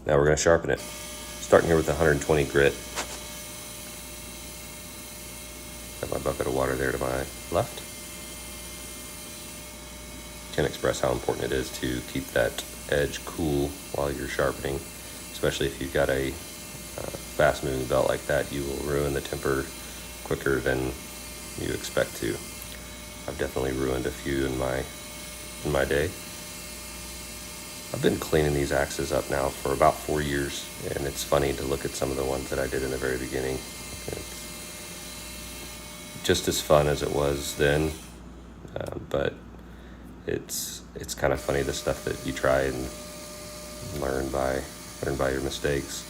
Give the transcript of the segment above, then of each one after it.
Now we're going to sharpen it. Starting here with 120 grit. Got my bucket of water there to my left. Can't express how important it is to keep that edge cool while you're sharpening, especially if you've got a fast moving belt like that. You will ruin the temper quicker than you expect to. I've definitely ruined a few in my day. I've been cleaning these axes up now for about 4 years, and it's funny to look at some of the ones that I did in the very beginning. It's just as fun as it was then, but it's kind of funny, the stuff that you try and learn by your mistakes.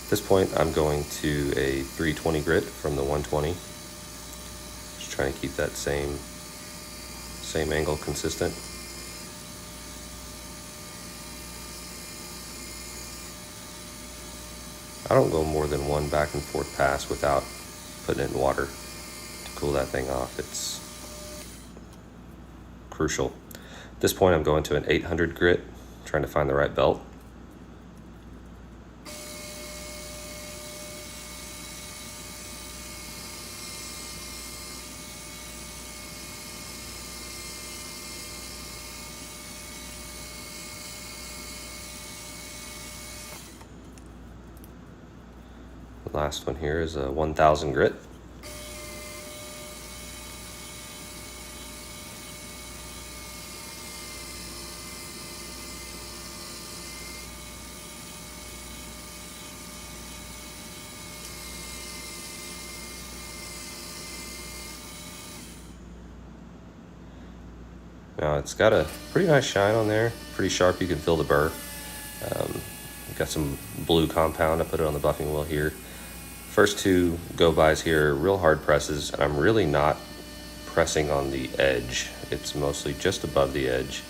At this point, I'm going to a 320 grit from the 120. Just trying to keep that same angle consistent. I don't go more than one back and forth pass without putting it in water to cool that thing off. It's crucial. At this point, I'm going to an 800 grit, trying to find the right belt. The last one here is a 1000 grit. Now it's got a pretty nice shine on there, pretty sharp. You can feel the burr. Got some blue compound. I put it on the buffing wheel here. First two go-bys here, real hard presses, and I'm really not pressing on the edge. It's mostly just above the edge.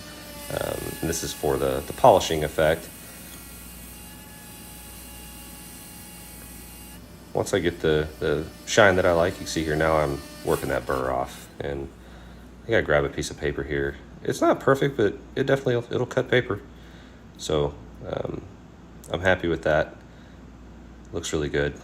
And this is for the polishing effect. Once I get the shine that I like, you can see here now I'm working that burr off. And I gotta grab a piece of paper here. It's not perfect, but it definitely, it'll cut paper. So I'm happy with that. Looks really good.